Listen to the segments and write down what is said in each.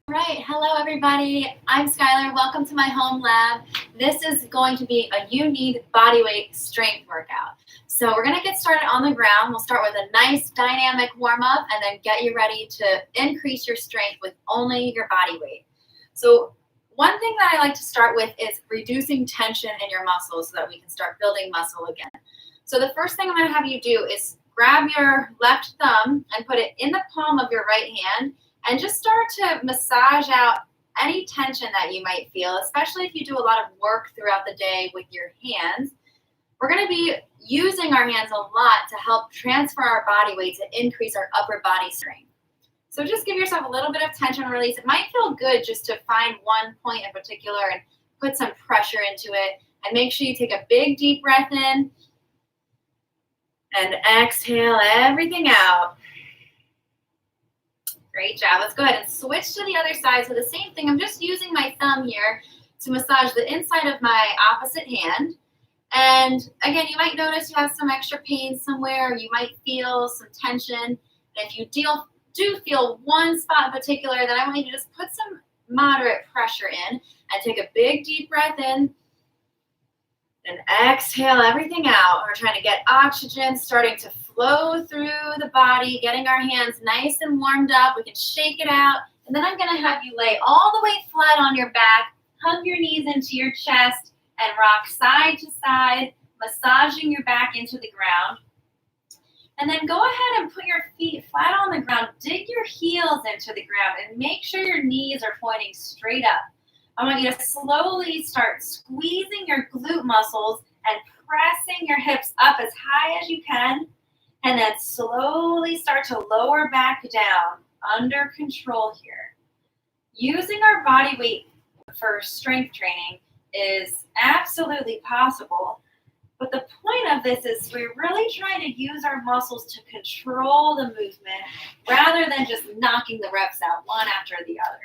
Right, hello everybody. I'm Skylar. Welcome to my home lab. This is going to be a You Need body weight strength workout. So we're going to get started on the ground. We'll start with a nice dynamic warm up and then get you ready to increase your strength with only your body weight. So one thing that I like to start with is reducing tension in your muscles so that we can start building muscle again. So the first thing I'm going to have you do is grab your left thumb and put it in the palm of your right hand and just start to massage out any tension that you might feel, especially if you do a lot of work throughout the day with your hands. We're going to be using our hands a lot to help transfer our body weight to increase our upper body strength. So just give yourself a little bit of tension release. It might feel good just to find one point in particular and put some pressure into it. And make sure you take a big deep breath in and exhale everything out. Great job. Let's go ahead and switch to the other side. So the same thing, I'm just using my thumb here to massage the inside of my opposite hand. And again, you might notice you have some extra pain somewhere, or you might feel some tension. And if you do feel one spot in particular, then I want you to just put some moderate pressure in and take a big deep breath in and exhale everything out. We're trying to get oxygen starting to flow through the body, getting our hands nice and warmed up. We can shake it out. And then I'm going to have you lay all the way flat on your back, hug your knees into your chest, and rock side to side, massaging your back into the ground. And then go ahead and put your feet flat on the ground. Dig your heels into the ground and make sure your knees are pointing straight up. I want you to slowly start squeezing your glute muscles and pressing your hips up as high as you can. And then slowly start to lower back down under control here. Using our body weight for strength training is absolutely possible. But the point of this is we're really trying to use our muscles to control the movement rather than just knocking the reps out one after the other.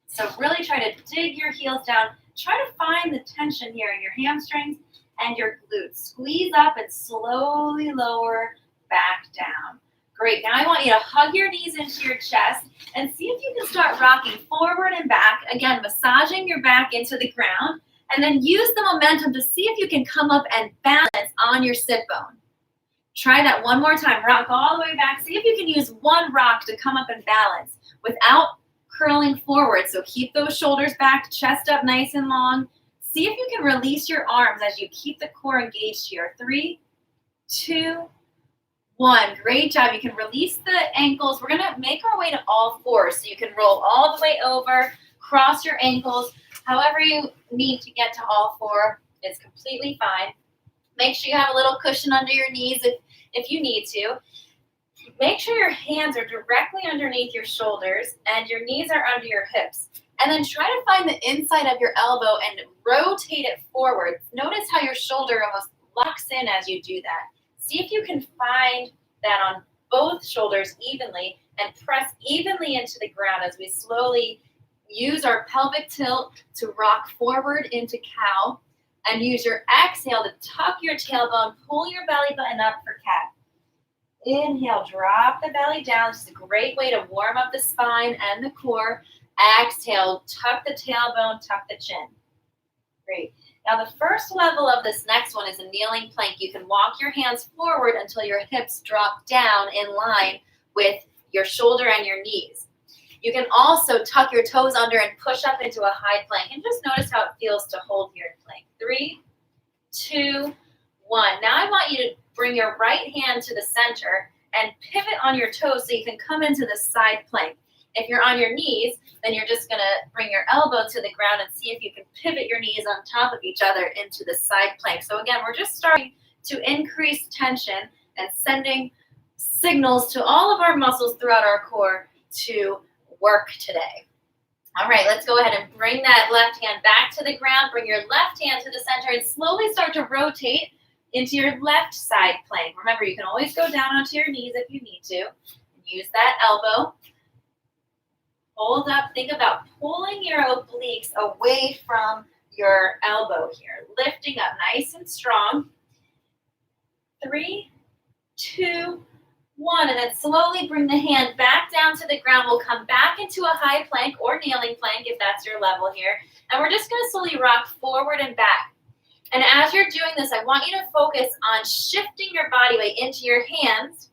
So really try to dig your heels down. Try to find the tension here in your hamstrings and your glutes. Squeeze up and slowly lower back down. Great. Now I want you to hug your knees into your chest and see if you can start rocking forward and back. Again, massaging your back into the ground. And then use the momentum to see if you can come up and balance on your sit bone. Try that one more time. Rock all the way back. See if you can use one rock to come up and balance without curling forward. So keep those shoulders back, chest up nice and long. See if you can release your arms as you keep the core engaged here. 3, 2, 1. Great job. You can release the ankles. We're going to make our way to all fours. So you can roll all the way over, cross your ankles. However you need to get to all four is completely fine. Make sure you have a little cushion under your knees if you need to. Make sure your hands are directly underneath your shoulders and your knees are under your hips. And then try to find the inside of your elbow and rotate it forward. Notice how your shoulder almost locks in as you do that. See if you can find that on both shoulders evenly and press evenly into the ground as we slowly use our pelvic tilt to rock forward into cow, and use your exhale to tuck your tailbone, pull your belly button up for cat. Inhale, drop the belly down. This is a great way to warm up the spine and the core. Exhale, tuck the tailbone, tuck the chin. Great. Now the first level of this next one is a kneeling plank. You can walk your hands forward until your hips drop down in line with your shoulder and your knees. You can also tuck your toes under and push up into a high plank. And just notice how it feels to hold here in plank. 3, 2, 1. Now I want you to bring your right hand to the center and pivot on your toes so you can come into the side plank. If you're on your knees, then you're just going to bring your elbow to the ground and see if you can pivot your knees on top of each other into the side plank. So again, we're just starting to increase tension and sending signals to all of our muscles throughout our core to work today. All right, let's go ahead and bring that left hand back to the ground. Bring your left hand to the center and slowly start to rotate into your left side plank. Remember, you can always go down onto your knees if you need to. Use that elbow. Hold up. Think about pulling your obliques away from your elbow here. Lifting up nice and strong. 3, 2, 1, and then slowly bring the hand back down to the ground. We'll come back into a high plank or kneeling plank if that's your level here. And we're just going to slowly rock forward and back. And as you're doing this, I want you to focus on shifting your body weight into your hands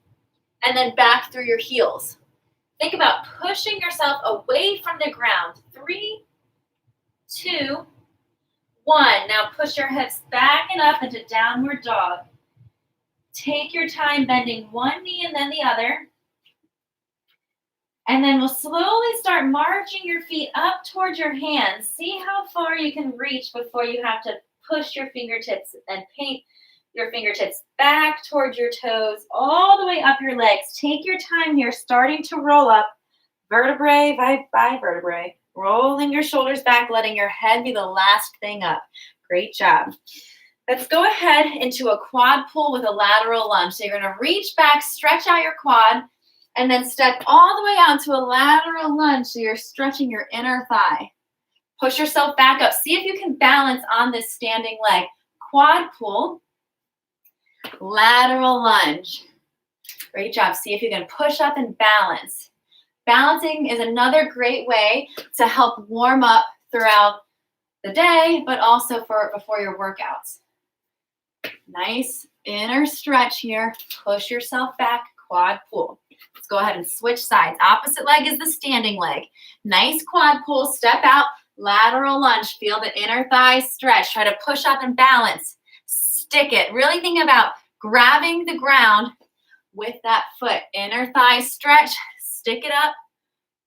and then back through your heels. Think about pushing yourself away from the ground. 3, 2, 1. Now push your hips back and up into downward dog. Take your time bending one knee and then the other. And then we'll slowly start marching your feet up towards your hands. See how far you can reach before you have to push your fingertips and paint your fingertips back towards your toes, all the way up your legs. Take your time here, starting to roll up vertebrae by vertebrae. Rolling your shoulders back, letting your head be the last thing up. Great job. Let's go ahead into a quad pull with a lateral lunge. So you're going to reach back, stretch out your quad, and then step all the way out to a lateral lunge so you're stretching your inner thigh. Push yourself back up. See if you can balance on this standing leg. Quad pull, lateral lunge. Great job. See if you can push up and balance. Balancing is another great way to help warm up throughout the day, but also before your workouts. Nice inner stretch here. Push yourself back, quad pull. Let's go ahead and switch sides. Opposite leg is the standing leg. Nice quad pull, step out, lateral lunge. Feel the inner thigh stretch. Try to push up and balance. Stick it. Really think about grabbing the ground with that foot. Inner thigh stretch, stick it up,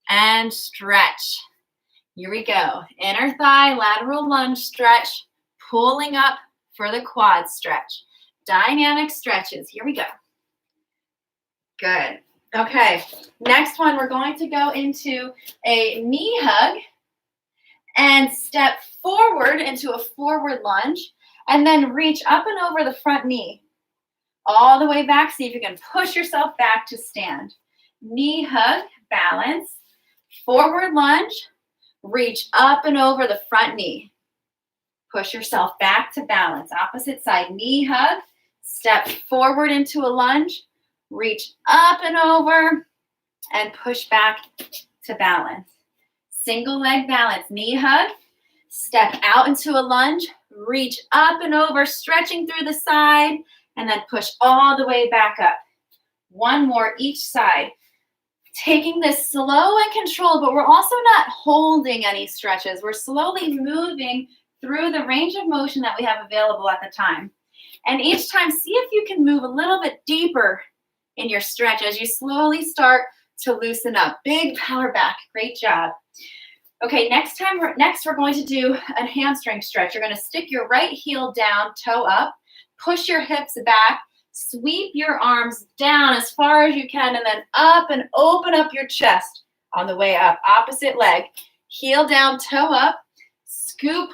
and stretch. Here we go. Inner thigh, lateral lunge stretch, pulling up for the quad stretch. Dynamic stretches. Here we go. Good. Okay. Next one, we're going to go into a knee hug and step forward into a forward lunge and then reach up and over the front knee. All the way back. See if you can push yourself back to stand. Knee hug, balance. Forward lunge, reach up and over the front knee. Push yourself back to balance. Opposite side, knee hug, step forward into a lunge, reach up and over, and push back to balance. Single leg balance, knee hug, step out into a lunge, reach up and over, stretching through the side, and then push all the way back up. One more each side. Taking this slow and controlled, but we're also not holding any stretches. We're slowly moving through the range of motion that we have available at the time. And each time, see if you can move a little bit deeper in your stretch as you slowly start to loosen up. Big power back. Great job. Okay, next we're going to do a hamstring stretch. You're going to stick your right heel down, toe up, push your hips back, sweep your arms down as far as you can, and then up and open up your chest on the way up. Opposite leg, heel down, toe up, scoop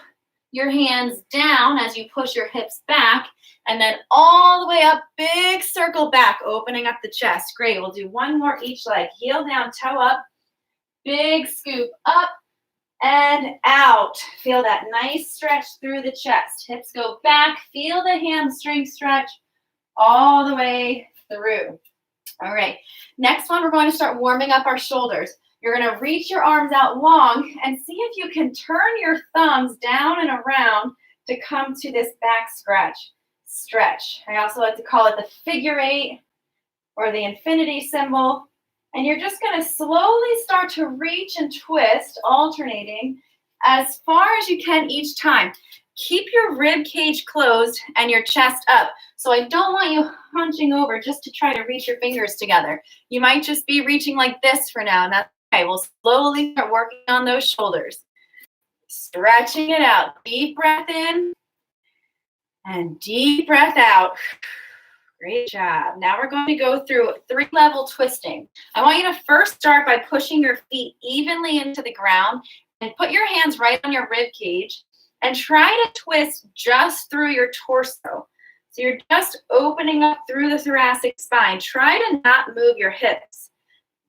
your hands down as you push your hips back, and then all the way up, big circle back, opening up the chest. Great, we'll do one more each leg. Heel down, toe up, big scoop up and out. Feel that nice stretch through the chest. Hips go back, feel the hamstring stretch all the way through. All right, next one, we're going to start warming up our shoulders. You're going to reach your arms out long and see if you can turn your thumbs down and around to come to this back stretch. I also like to call it the figure eight or the infinity symbol. And you're just going to slowly start to reach and twist, alternating as far as you can each time. Keep your rib cage closed and your chest up. So I don't want you hunching over just to try to reach your fingers together. You might just be reaching like this for now, and that's okay. We'll slowly start working on those shoulders. Stretching it out. Deep breath in and deep breath out. Great job. Now we're going to go through 3-level twisting. I want you to first start by pushing your feet evenly into the ground and put your hands right on your rib cage and try to twist just through your torso. So you're just opening up through the thoracic spine. Try to not move your hips.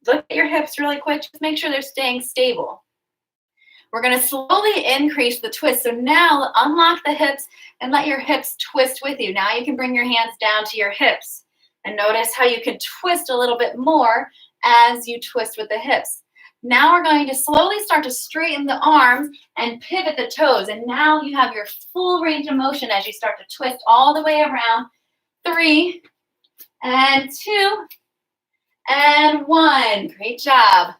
Look at your hips really quick. Just make sure they're staying stable. We're going to slowly increase the twist. So now unlock the hips and let your hips twist with you. Now you can bring your hands down to your hips And notice how you can twist a little bit more as you twist with the hips. Now we're going to slowly start to straighten the arms and pivot the toes. And now you have your full range of motion as you start to twist all the way around. 3 and 2 and 1. Great job.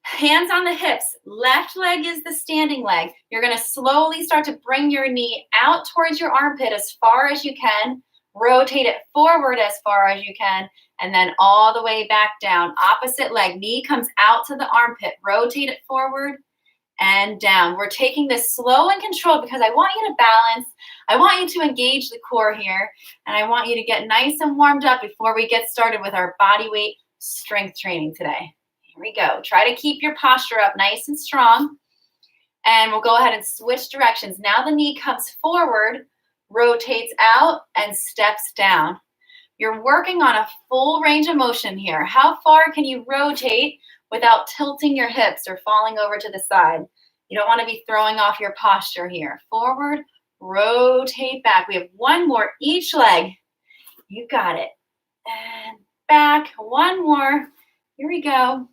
Hands on the hips. Left leg is the standing leg. You're going to slowly start to bring your knee out towards your armpit as far as you can. Rotate it forward as far as you can. And then all the way back down. Opposite leg. Knee comes out to the armpit. Rotate it forward and down. We're taking this slow and controlled because I want you to balance. I want you to engage the core here. And I want you to get nice and warmed up before we get started with our body weight strength training today. Here we go. Try to keep your posture up nice and strong. And we'll go ahead and switch directions. Now the knee comes forward, rotates out, and steps down. You're working on a full range of motion here. How far can you rotate without tilting your hips or falling over to the side? You don't want to be throwing off your posture here. Forward, rotate back. We have one more each leg. You got it. And back. One more. Here we go.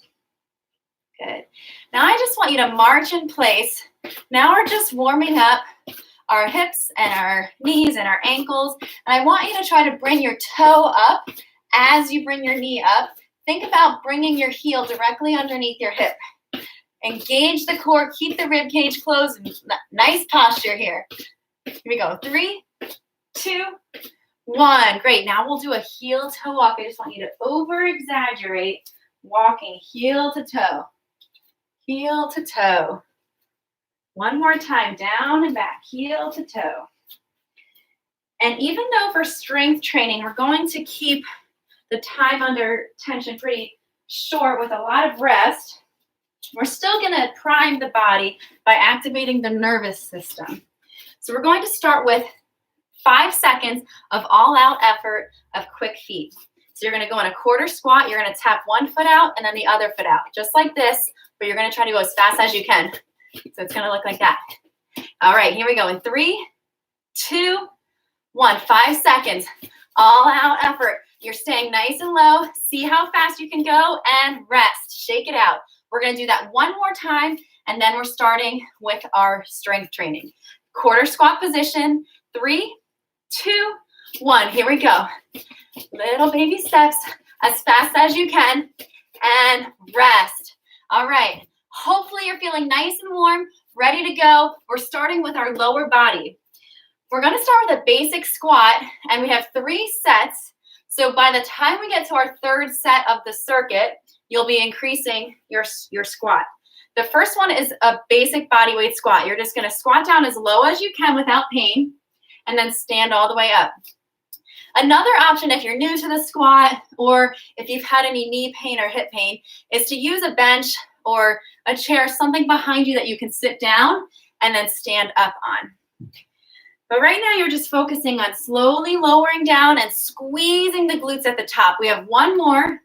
Good. Now I just want you to march in place. Now we're just warming up our hips and our knees and our ankles. And I want you to try to bring your toe up as you bring your knee up. Think about bringing your heel directly underneath your hip. Engage the core. Keep the rib cage closed. Nice posture here. Here we go. 3, 2, 1. Great. Now we'll do a heel toe walk. I just want you to over-exaggerate walking heel to toe. Heel to toe. One more time, down and back, heel to toe. And even though for strength training, we're going to keep the time under tension pretty short with a lot of rest, we're still going to prime the body by activating the nervous system. So we're going to start with 5 seconds of all-out effort of quick feet. So you're going to go in a quarter squat. You're going to tap one foot out and then the other foot out, just like this, but you're going to try to go as fast as you can. So it's going to look like that. All right, here we go. In 3, 2, 1. 5 seconds. All out effort. You're staying nice and low. See how fast you can go and rest. Shake it out. We're going to do that one more time, and then we're starting with our strength training. Quarter squat position. 3, 2, 1. Here we go. Little baby steps as fast as you can and rest. All right. Hopefully you're feeling nice and warm, ready to go. We're starting with our lower body. We're going to start with a basic squat, and we have 3 sets. So by the time we get to our 3rd set of the circuit, you'll be increasing your squat. The first one is a basic body weight squat. You're just going to squat down as low as you can without pain, and then stand all the way up. Another option, if you're new to the squat or if you've had any knee pain or hip pain, is to use a bench or a chair, something behind you that you can sit down and then stand up on. But right now you're just focusing on slowly lowering down and squeezing the glutes at the top. We have one more.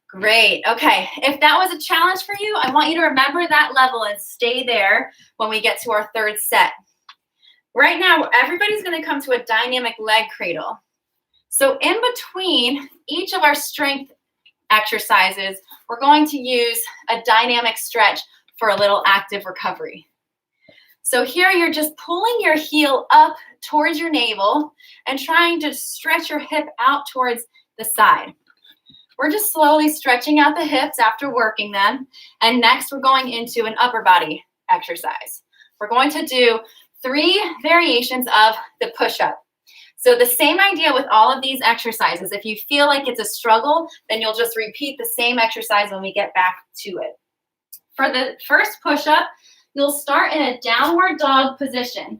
Great. Okay. If that was a challenge for you, I want you to remember that level and stay there when we get to our 3rd set. Right now, everybody's going to come to a dynamic leg cradle. So in between each of our strength exercises, we're going to use a dynamic stretch for a little active recovery. So here you're just pulling your heel up towards your navel and trying to stretch your hip out towards the side. We're just slowly stretching out the hips after working them. And next we're going into an upper body exercise. We're going to do 3 variations of the push-up. So the same idea with all of these exercises. If you feel like it's a struggle, then you'll just repeat the same exercise when we get back to it. For the first push-up, you'll start in a downward dog position.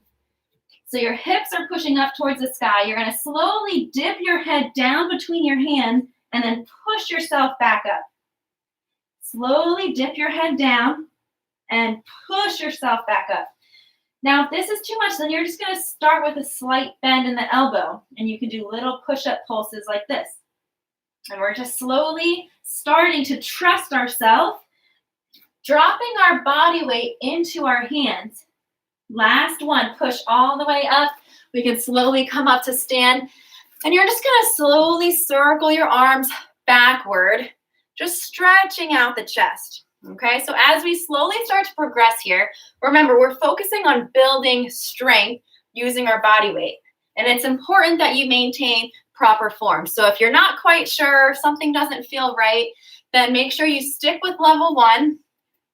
So your hips are pushing up towards the sky. You're going to slowly dip your head down between your hands and then push yourself back up. Slowly dip your head down and push yourself back up. Now, if this is too much, then you're just going to start with a slight bend in the elbow, and you can do little push-up pulses like this. And we're just slowly starting to trust ourselves, dropping our body weight into our hands. Last one, push all the way up. We can slowly come up to stand. And you're just gonna slowly circle your arms backward, just stretching out the chest. Okay, so as we slowly start to progress here, remember we're focusing on building strength using our body weight. And it's important that you maintain proper form. So if you're not quite sure, if something doesn't feel right, then make sure you stick with level 1,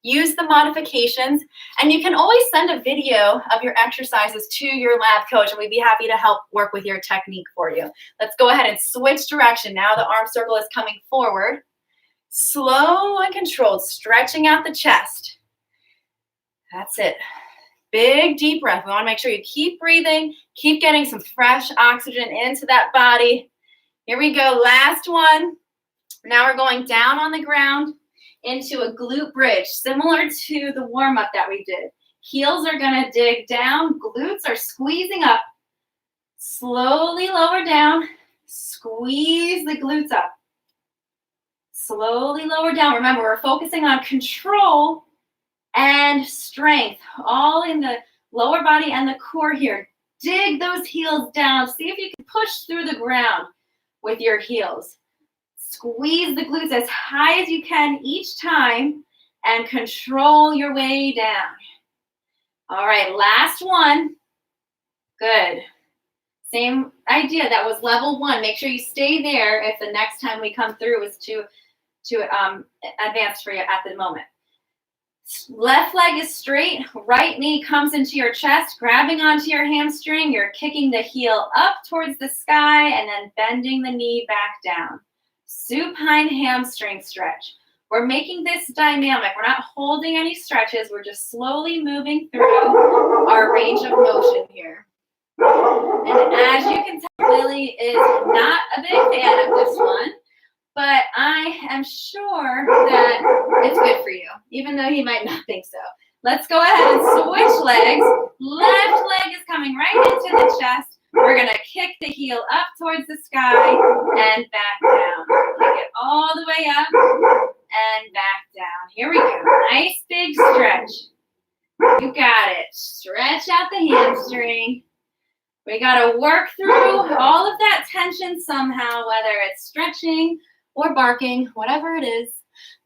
use the modifications, and you can always send a video of your exercises to your lab coach, and we'd be happy to help work with your technique for you. Let's go ahead and switch direction. Now the arm circle is coming forward. Slow and controlled, stretching out the chest. That's it. Big, deep breath. We want to make sure you keep breathing, keep getting some fresh oxygen into that body. Here we go, last one. Now we're going down on the ground into a glute bridge, similar to the warm-up that we did. Heels are going to dig down, glutes are squeezing up. Slowly lower down, squeeze the glutes up. Slowly lower down. Remember, we're focusing on control and strength, all in the lower body and the core here. Dig those heels down. See if you can push through the ground with your heels. Squeeze the glutes as high as you can each time and control your way down. All right, last one. Good. Same idea. That was level 1. Make sure you stay there if the next time we come through is too advanced for you at the moment. Left leg is straight, right knee comes into your chest, grabbing onto your hamstring. You're kicking the heel up towards the sky and then bending the knee back down. Supine hamstring stretch. We're making this dynamic. We're not holding any stretches. We're just slowly moving through our range of motion here. And as you can tell, Lily is not a big fan of this one, but I am sure that it's good for you, even though he might not think so. Let's go ahead and switch legs. Left leg is coming right into the chest. We're going to kick the heel up towards the sky and back down. Kick it all the way up and back down. Here we go. Nice big stretch. You got it. Stretch out the hamstring. We got to work through all of that tension somehow, whether it's stretching or barking, whatever it is.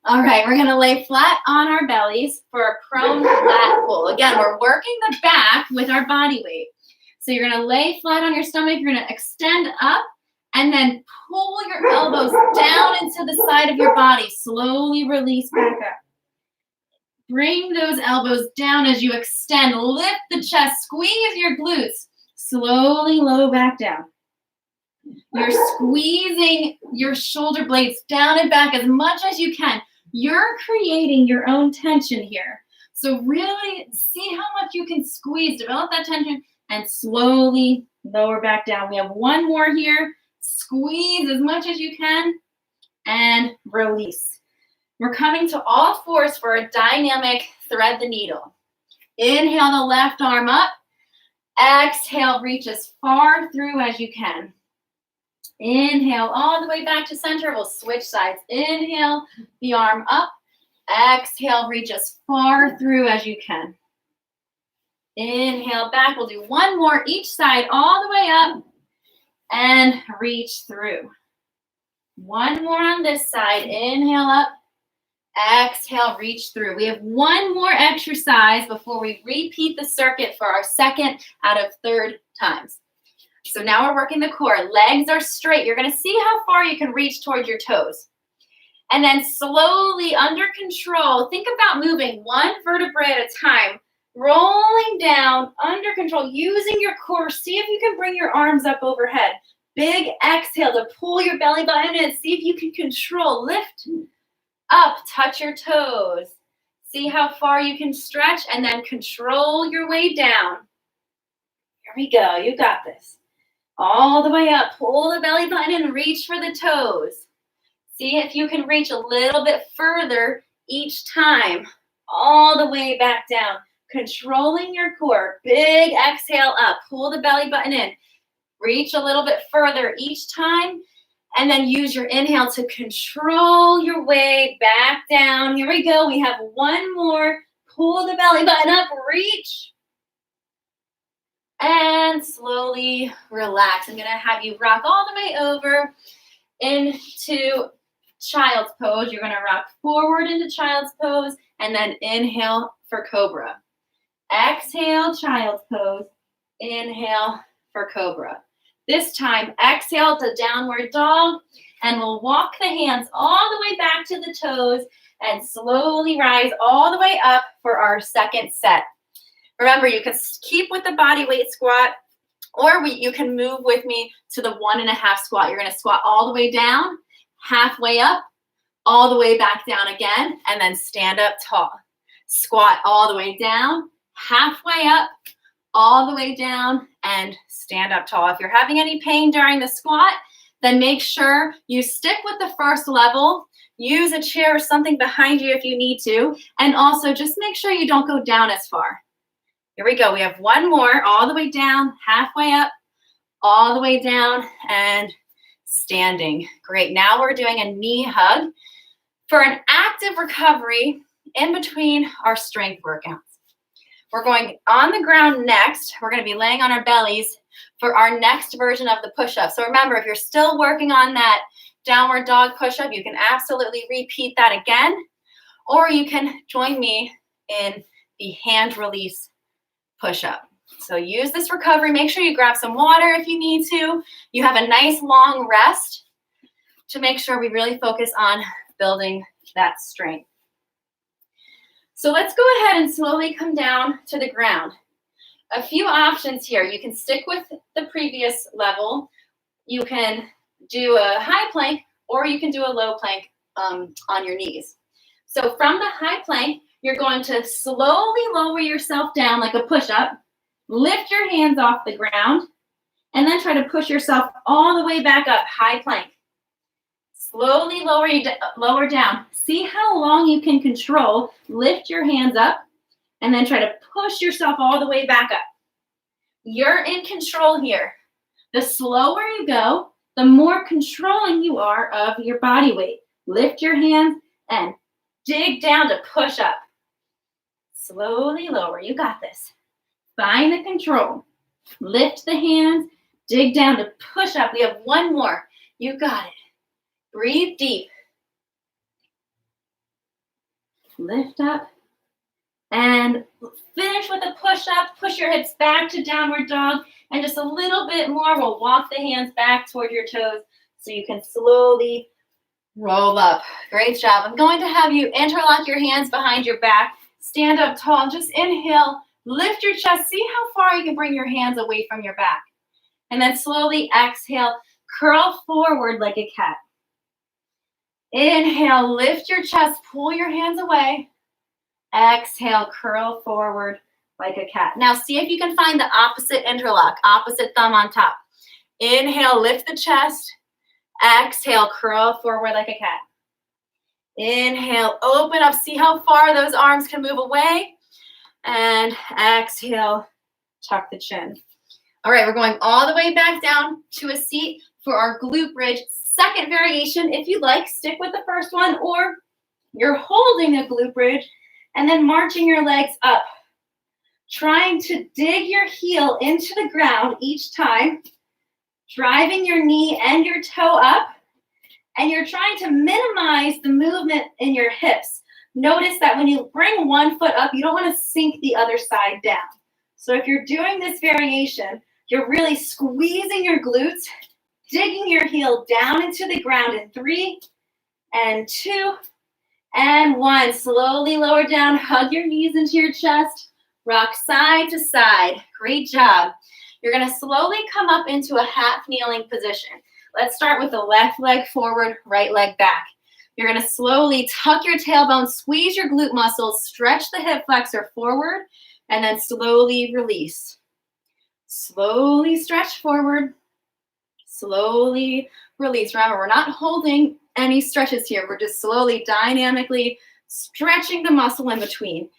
All right, we're going to lay flat on our bellies for a prone flat pull. Again, we're working the back with our body weight. So you're going to lay flat on your stomach. You're going to extend up and then pull your elbows down into the side of your body. Slowly release back up. Bring those elbows down as you extend. Lift the chest. Squeeze your glutes. Slowly lower back down. You're squeezing your shoulder blades down and back as much as you can. You're creating your own tension here. So really see how much you can squeeze, develop that tension, and slowly lower back down. We have one more here. Squeeze as much as you can and release. We're coming to all fours for a dynamic thread the needle. Inhale the left arm up. Exhale, reach as far through as you can. Inhale all the way back to center. We'll switch sides. Inhale the arm up. Exhale, reach as far through as you can. Inhale back. We'll do one more each side all the way up and reach through. One more on this side. Inhale up. Exhale, reach through. We have one more exercise before we repeat the circuit for our second out of third times. So now we're working the core. Legs are straight. You're going to see how far you can reach towards your toes. And then slowly, under control, think about moving one vertebrae at a time, rolling down, under control, using your core. See if you can bring your arms up overhead. Big exhale to pull your belly button in. See if you can control. Lift up, touch your toes. See how far you can stretch and then control your way down. Here we go. You got this. All the way up. Pull the belly button and reach for the toes. See if you can reach a little bit further each time. All the way back down. Controlling your core. Big exhale up. Pull the belly button in. Reach a little bit further each time. And then use your inhale to control your way back down. Here we go. We have one more. Pull the belly button up. Reach. And slowly relax. I'm gonna have you rock all the way over into child's pose. You're gonna rock forward into child's pose and then inhale for cobra. Exhale, child's pose. Inhale for cobra. This time, exhale to downward dog, and we'll walk the hands all the way back to the toes and slowly rise all the way up for our second set. Remember, you can keep with the body weight squat, or you can move with me to the 1.5 squat. You're gonna squat all the way down, halfway up, all the way back down again, and then stand up tall. Squat all the way down, halfway up, all the way down, and stand up tall. If you're having any pain during the squat, then make sure you stick with the first level. Use a chair or something behind you if you need to, and also just make sure you don't go down as far. Here we go. We have one more, all the way down, halfway up, all the way down, and standing. Great. Now we're doing a knee hug for an active recovery in between our strength workouts. We're going on the ground next. We're going to be laying on our bellies for our next version of the push-up. So remember, if you're still working on that downward dog push-up, you can absolutely repeat that again, or you can join me in the hand release push-up. So use this recovery. Make sure you grab some water if you need to. You have a nice long rest to make sure we really focus on building that strength. So let's go ahead and slowly come down to the ground. A few options here. You can stick with the previous level. You can do a high plank, or you can do a low plank on your knees. So from the high plank, you're going to slowly lower yourself down like a push-up, lift your hands off the ground, and then try to push yourself all the way back up, high plank. Slowly lower down. See how long you can control. Lift your hands up, and then try to push yourself all the way back up. You're in control here. The slower you go, the more controlling you are of your body weight. Lift your hands and dig down to push up. Slowly lower. You got this. Find the control. Lift the hands. Dig down to push up. We have one more. You got it. Breathe deep. Lift up. And finish with a push-up. Push your hips back to downward dog. And just a little bit more. We'll walk the hands back toward your toes so you can slowly roll up. Great job. I'm going to have you interlock your hands behind your back. Stand up tall. Just inhale. Lift your chest. See how far you can bring your hands away from your back. And then slowly exhale. Curl forward like a cat. Inhale. Lift your chest. Pull your hands away. Exhale. Curl forward like a cat. Now see if you can find the opposite interlock. Opposite thumb on top. Inhale. Lift the chest. Exhale. Curl forward like a cat. Inhale. Open up. See how far those arms can move away. And exhale, tuck the chin. All right, we're going all the way back down to a seat for our glute bridge. Second variation, if you like, stick with the first one, or you're holding a glute bridge and then marching your legs up, trying to dig your heel into the ground each time, driving your knee and your toe up, and you're trying to minimize the movement in your hips. Notice that when you bring one foot up, you don't want to sink the other side down. So if you're doing this variation, you're really squeezing your glutes, digging your heel down into the ground in 3 and 2 and 1. Slowly lower down, hug your knees into your chest, rock side to side. Great job. You're going to slowly come up into a half kneeling position. Let's start with the left leg forward, right leg back. You're going to slowly tuck your tailbone, squeeze your glute muscles, stretch the hip flexor forward, and then slowly release. Slowly stretch forward, slowly release. Remember, we're not holding any stretches here. We're just slowly, dynamically stretching the muscle in between.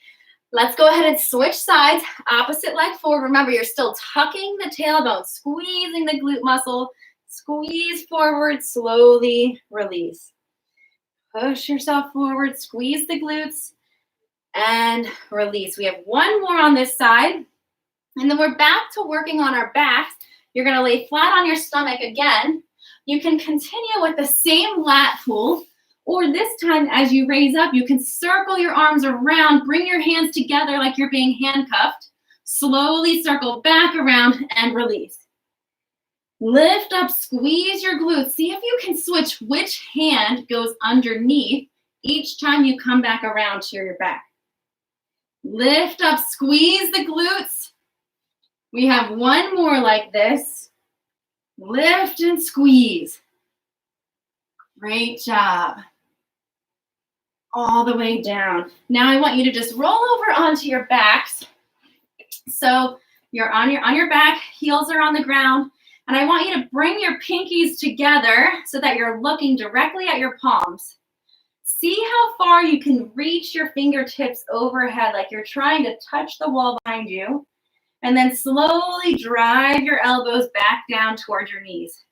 Let's go ahead and switch sides. Opposite leg forward. Remember, you're still tucking the tailbone, squeezing the glute muscle. Squeeze forward, slowly release. Push yourself forward, squeeze the glutes, and release. We have one more on this side. And then we're back to working on our backs. You're gonna lay flat on your stomach again. You can continue with the same lat pull, or this time as you raise up, you can circle your arms around, bring your hands together like you're being handcuffed. Slowly circle back around and release. Lift up, squeeze your glutes. See if you can switch which hand goes underneath each time you come back around to your back. Lift up, squeeze the glutes. We have one more like this. Lift and squeeze. Great job. All the way down. Now I want you to just roll over onto your backs. So you're on your back, heels are on the ground, and I want you to bring your pinkies together so that you're looking directly at your palms. See how far you can reach your fingertips overhead, like you're trying to touch the wall behind you. And then slowly drive your elbows back down towards your knees.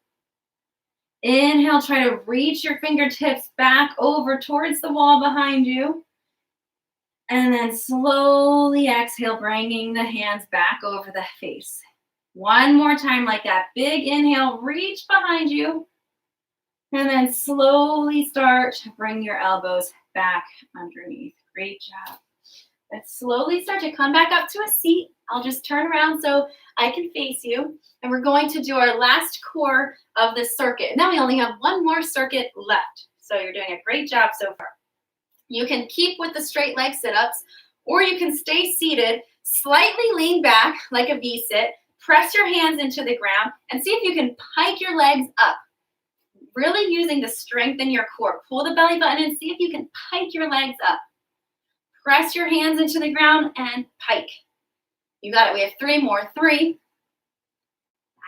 Inhale, try to reach your fingertips back over towards the wall behind you. And then slowly exhale, bringing the hands back over the face. One more time like that. Big inhale, reach behind you. And then slowly start to bring your elbows back underneath. Great job. Let's slowly start to come back up to a seat. I'll just turn around so I can face you. And we're going to do our last core of this circuit. Now we only have one more circuit left. So you're doing a great job so far. You can keep with the straight leg sit-ups, or you can stay seated, slightly lean back like a V-sit, press your hands into the ground, and see if you can pike your legs up. Really using the strength in your core. Pull the belly button and see if you can pike your legs up. Press your hands into the ground and pike. You got it. We have 3 more. 3.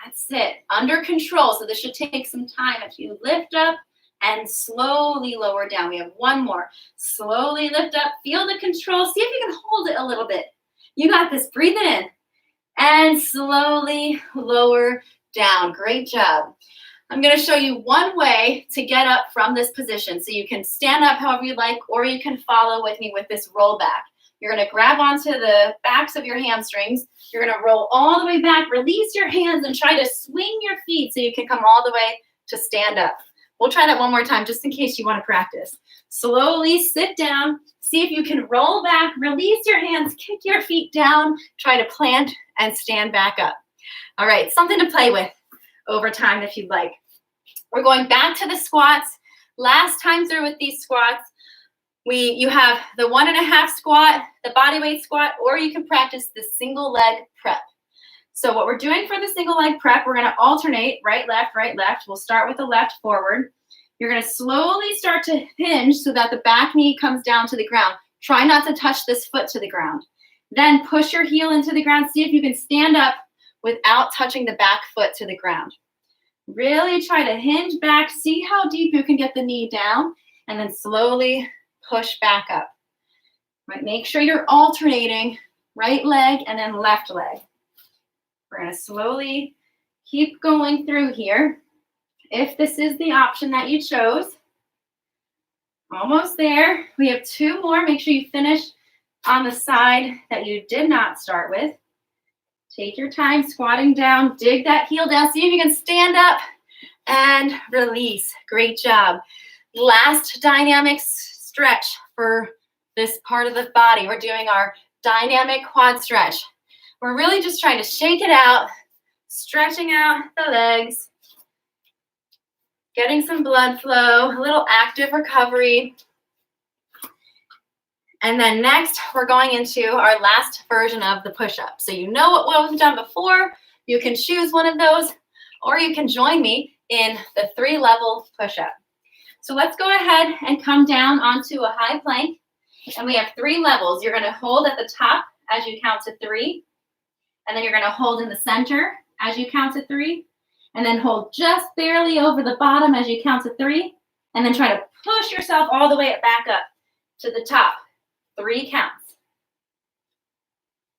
That's it. Under control. So this should take some time. If you lift up and slowly lower down. We have 1 more. Slowly lift up. Feel the control. See if you can hold it a little bit. You got this. Breathe it in. And slowly lower down. Great job. I'm going to show you one way to get up from this position. So you can stand up however you like, or you can follow with me with this roll back. You're going to grab onto the backs of your hamstrings. You're going to roll all the way back, release your hands, and try to swing your feet so you can come all the way to stand up. We'll try that one more time just in case you want to practice. Slowly sit down. See if you can roll back, release your hands, kick your feet down, try to plant and stand back up. All right, something to play with over time if you'd like. We're going back to the squats. Last time through with these squats, you have the 1.5 squat, the body weight squat, or you can practice the single leg prep. So what we're doing for the single leg prep, we're going to alternate right, left, right, left. We'll start with the left forward. You're going to slowly start to hinge so that the back knee comes down to the ground. Try not to touch this foot to the ground. Then push your heel into the ground. See if you can stand up without touching the back foot to the ground. Really try to hinge back. See how deep you can get the knee down, and then slowly push back up. Right, make sure you're alternating right leg and then left leg. We're going to slowly keep going through here. If this is the option that you chose. Almost there. We have 2 more. Make sure you finish on the side that you did not start with. Take your time squatting down. Dig that heel down. See if you can stand up and release. Great job. Last dynamic stretch for this part of the body. We're doing our dynamic quad stretch. We're really just trying to shake it out, stretching out the legs, getting some blood flow, a little active recovery. And then next, we're going into our last version of the push-up. So you know what we've done before. You can choose one of those, or you can join me in the 3-level push-up. So let's go ahead and come down onto a high plank. And we have 3 levels. You're going to hold at the top as you count to 3. And then you're going to hold in the center as you count to 3. And then hold just barely over the bottom as you count to 3. And then try to push yourself all the way back up to the top. 3 counts.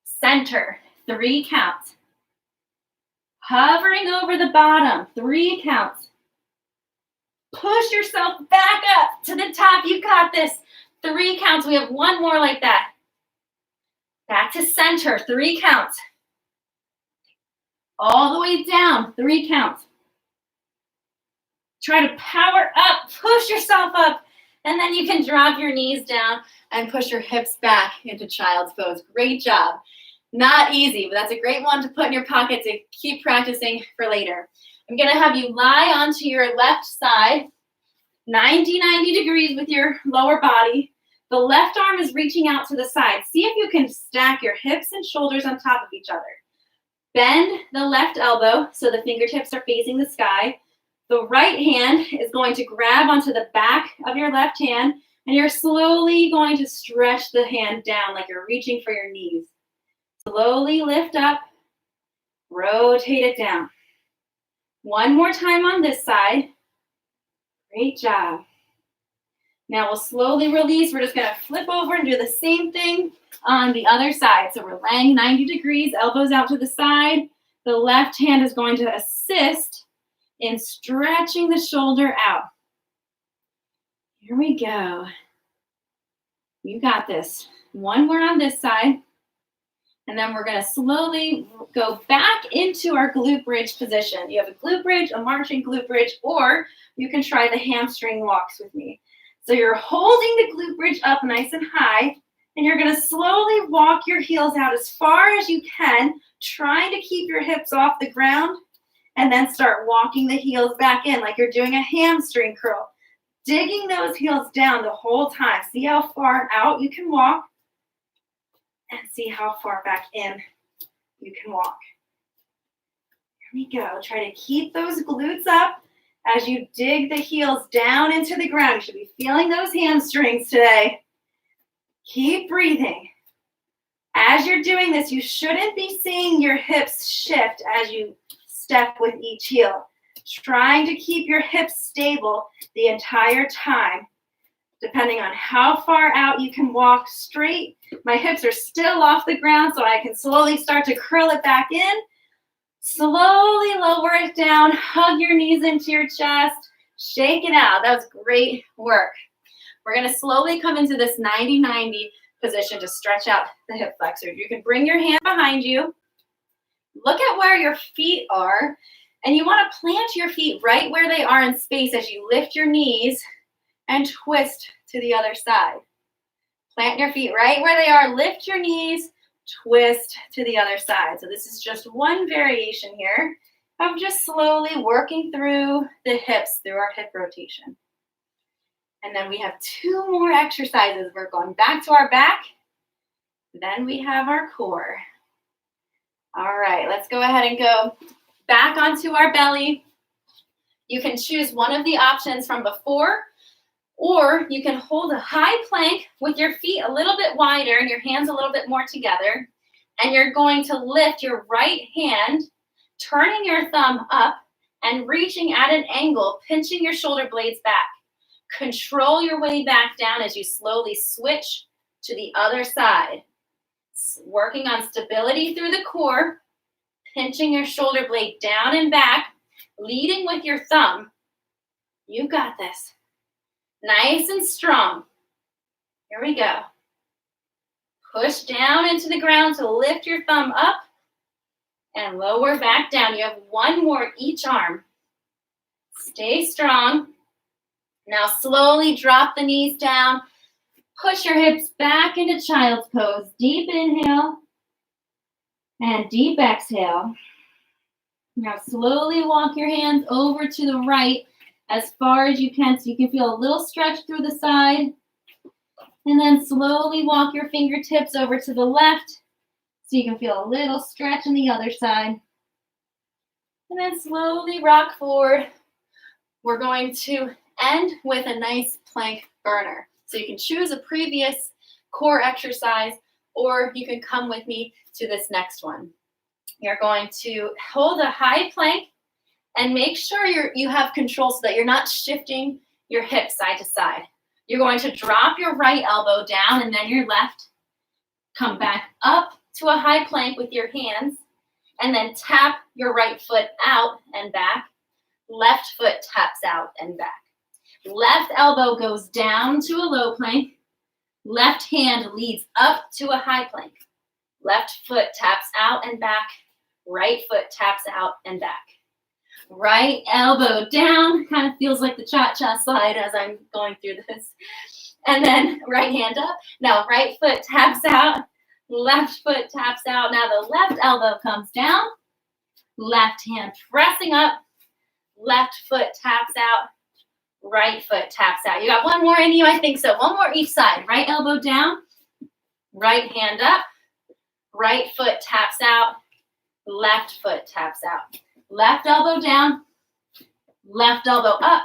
Center, 3 counts. Hovering over the bottom, 3 counts. Push yourself back up to the top. You got this. 3 counts. We have 1 more like that. Back to center, 3 counts. all the way down, 3 counts. Try to power up, push yourself up, and then you can drop your knees down and push your hips back into child's pose. Great job. Not easy, but that's a great one to put in your pocket to keep practicing for later. I'm gonna have you lie onto your left side, 90 degrees with your lower body. The left arm is reaching out to the side. See if you can stack your hips and shoulders on top of each other. Bend the left elbow so the fingertips are facing the sky. The right hand is going to grab onto the back of your left hand, and you're slowly going to stretch the hand down like you're reaching for your knees. Slowly lift up, rotate it down. One more time on this side. Great job. Now we'll slowly release. We're just going to flip over and do the same thing on the other side. So we're laying 90 degrees, elbows out to the side. The left hand is going to assist in stretching the shoulder out. Here we go. You got this. One more on this side. And then we're going to slowly go back into our glute bridge position. You have a glute bridge, a marching glute bridge, or you can try the hamstring walks with me. So you're holding the glute bridge up nice and high, and you're going to slowly walk your heels out as far as you can, trying to keep your hips off the ground, and then start walking the heels back in like you're doing a hamstring curl. Digging those heels down the whole time. See how far out you can walk, and see how far back in you can walk. Here we go. Try to keep those glutes up as you dig the heels down into the ground. You should be feeling those hamstrings today. Keep breathing. As you're doing this, you shouldn't be seeing your hips shift as you step with each heel. Trying to keep your hips stable the entire time. Depending on how far out you can walk straight. My hips are still off the ground, so I can slowly start to curl it back in. Slowly lower it down. Hug your knees into your chest. Shake it out. That was great work. We're going to slowly come into this 90-90 position to stretch out the hip flexors. You can bring your hand behind you. Look at where your feet are, and you want to plant your feet right where they are in space as you lift your knees and twist to the other side. Plant your feet right where they are. Lift your knees, twist to the other side. So this is just one variation here of just slowly working through the hips through our hip rotation. And then we have 2 more exercises. We're going back to our back. Then we have our core. All right, let's go ahead and go back onto our belly. You can choose one of the options from before, or you can hold a high plank with your feet a little bit wider and your hands a little bit more together. And you're going to lift your right hand, turning your thumb up and reaching at an angle, pinching your shoulder blades back. Control your way back down as you slowly switch to the other side. Working on stability through the core, pinching your shoulder blade down and back, leading with your thumb. You got this. Nice and strong. Here we go. Push down into the ground to lift your thumb up and lower back down. You have 1 more each arm. Stay strong. Now slowly drop the knees down. Push your hips back into child's pose. Deep inhale and deep exhale. Now slowly walk your hands over to the right as far as you can so you can feel a little stretch through the side. And then slowly walk your fingertips over to the left so you can feel a little stretch on the other side. And then slowly rock forward. We're going to end with a nice plank burner. So you can choose a previous core exercise, or you can come with me to this next one. You're going to hold a high plank and make sure you have control so that you're not shifting your hips side to side. You're going to drop your right elbow down and then your left. Come back up to a high plank with your hands, and then tap your right foot out and back. Left foot taps out and back. Left elbow goes down to a low plank. Left hand leads up to a high plank. Left foot taps out and back. Right foot taps out and back. Right elbow down, kind of feels like the cha-cha slide as I'm going through this. And then right hand up. Now right foot taps out, left foot taps out. Now the left elbow comes down, left hand pressing up, left foot taps out, right foot taps out. You got one more in you? I think so. One more each side. Right elbow down, right hand up, right foot taps out, left foot taps out. Left elbow down, left elbow up,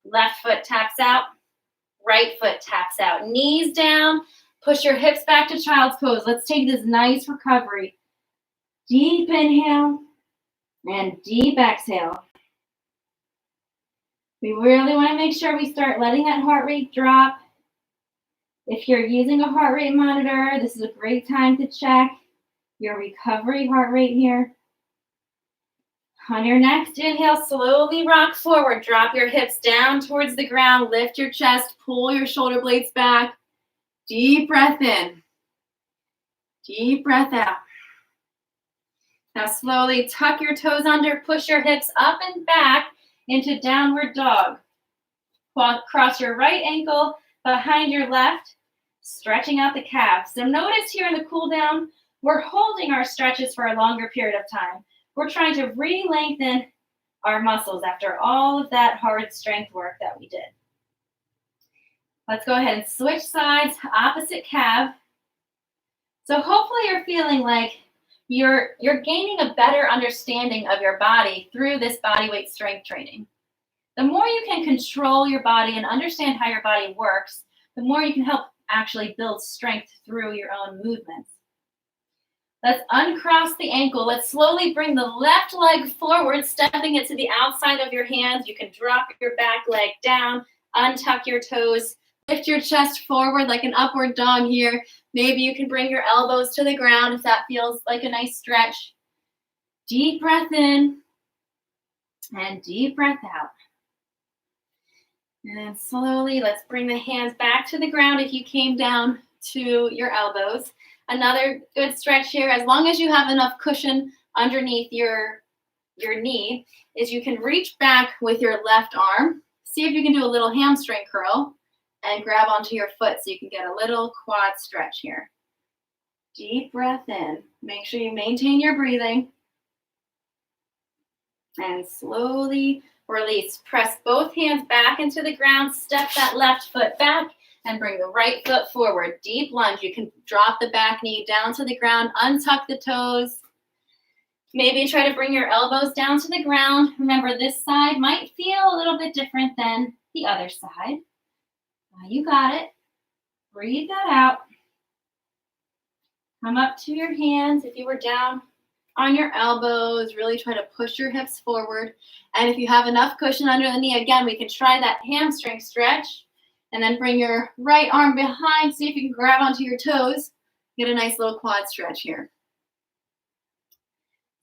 left foot taps out, right foot taps out. Knees down, push your hips back to child's pose. Let's take this nice recovery. Deep inhale and deep exhale. We really want to make sure we start letting that heart rate drop. If you're using a heart rate monitor, this is a great time to check your recovery heart rate here. On your next inhale, slowly rock forward. Drop your hips down towards the ground. Lift your chest. Pull your shoulder blades back. Deep breath in. Deep breath out. Now slowly tuck your toes under. Push your hips up and back into downward dog. Cross your right ankle behind your left, stretching out the calves. So notice here in the cool down, we're holding our stretches for a longer period of time. We're trying to re-lengthen our muscles after all of that hard strength work that we did. Let's go ahead and switch sides, opposite calf. So hopefully you're feeling like you're gaining a better understanding of your body through this body weight strength training. The more you can control your body and understand how your body works, the more you can help actually build strength through your own movements. Let's uncross the ankle. Let's slowly bring the left leg forward, stepping it to the outside of your hands. You can drop your back leg down, untuck your toes, lift your chest forward like an upward dog here. Maybe you can bring your elbows to the ground if that feels like a nice stretch. Deep breath in and deep breath out. And then slowly, let's bring the hands back to the ground if you came down to your elbows. Another good stretch here, as long as you have enough cushion underneath your knee, is you can reach back with your left arm. See if you can do a little hamstring curl and grab onto your foot so you can get a little quad stretch here. Deep breath in. Make sure you maintain your breathing. And slowly release. Press both hands back into the ground. Step that left foot back and bring the right foot forward. Deep lunge. You can drop the back knee down to the ground. Untuck the toes. Maybe try to bring your elbows down to the ground. Remember, this side might feel a little bit different than the other side. You got it. Breathe that out. Come up to your hands. If you were down on your elbows, really try to push your hips forward. And if you have enough cushion under the knee, again, we can try that hamstring stretch. And then bring your right arm behind. See if you can grab onto your toes. Get a nice little quad stretch here.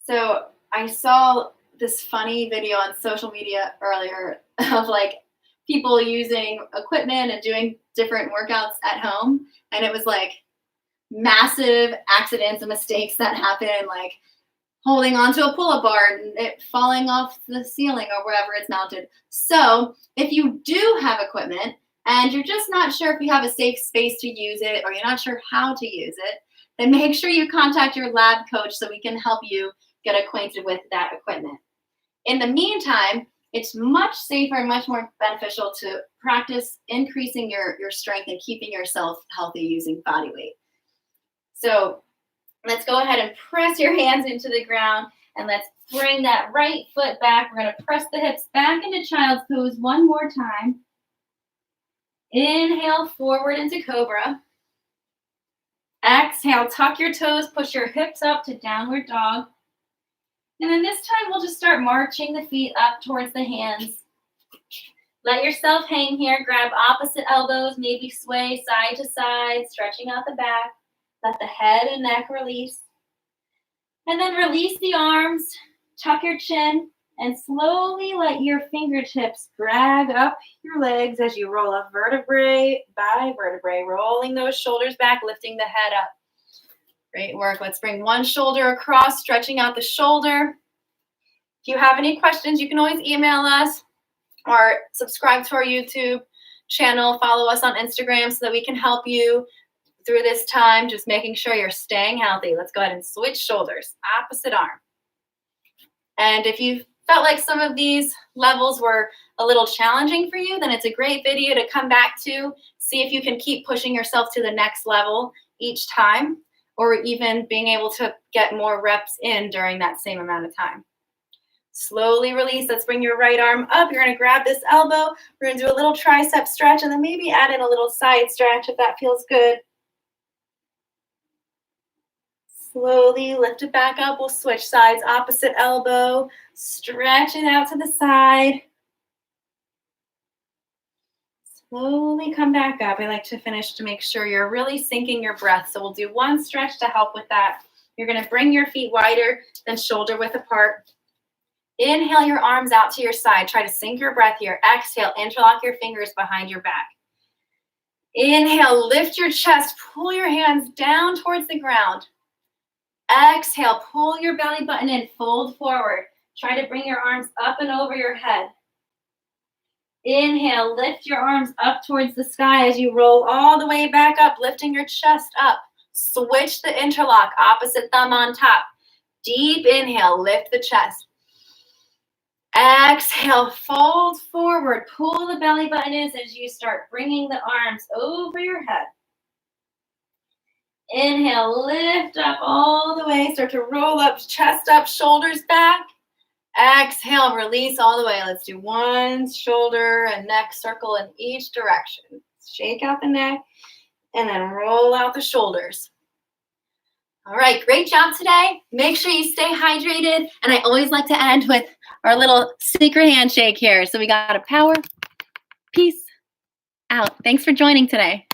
So I saw this funny video on social media earlier of like people using equipment and doing different workouts at home. And it was like massive accidents and mistakes that happen, like holding onto a pull-up bar and it falling off the ceiling or wherever it's mounted. So if you do have equipment, and you're just not sure if you have a safe space to use it or you're not sure how to use it, then make sure you contact your lab coach so we can help you get acquainted with that equipment. In the meantime, it's much safer and much more beneficial to practice increasing your strength and keeping yourself healthy using body weight. So let's go ahead and press your hands into the ground and let's bring that right foot back. We're going to press the hips back into child's pose one more time. Inhale forward into cobra. Exhale, tuck your toes, push your hips up to downward dog. And then this time we'll just start marching the feet up towards the hands. Let yourself hang here. Grab opposite elbows, maybe sway side to side, stretching out the back. Let the head and neck release. And then release the arms, tuck your chin, and slowly let your fingertips drag up your legs as you roll up vertebrae by vertebrae, rolling those shoulders back, lifting the head up. Great work. Let's bring one shoulder across, stretching out the shoulder. If you have any questions, you can always email us or subscribe to our YouTube channel. Follow us on Instagram so that we can help you through this time, just making sure you're staying healthy. Let's go ahead and switch shoulders, opposite arm. And if you felt like some of these levels were a little challenging for you, then it's a great video to come back to, see if you can keep pushing yourself to the next level each time, or even being able to get more reps in during that same amount of time. Slowly release. Let's bring your right arm up. You're going to grab this elbow. We're going to do a little tricep stretch and then maybe add in a little side stretch if that feels good. Slowly lift it back up. We'll switch sides. Opposite elbow. Stretch it out to the side. Slowly come back up. I like to finish to make sure you're really syncing your breath. So we'll do one stretch to help with that. You're going to bring your feet wider than shoulder width apart. Inhale your arms out to your side. Try to sync your breath here. Exhale, interlock your fingers behind your back. Inhale, lift your chest. Pull your hands down towards the ground. Exhale, pull your belly button in, fold forward. Try to bring your arms up and over your head. Inhale, lift your arms up towards the sky as you roll all the way back up, lifting your chest up. Switch the interlock, opposite thumb on top. Deep inhale, lift the chest. Exhale, fold forward. Pull the belly button in as you start bringing the arms over your head. Inhale, lift up all the way. Start to roll up, chest up, shoulders back. Exhale, release all the way. Let's do one shoulder and neck circle in each direction. Shake out the neck and then roll out the shoulders. All right, great job today. Make sure you stay hydrated. And I always like to end with our little secret handshake here. So we got a power, peace, out. Thanks for joining today.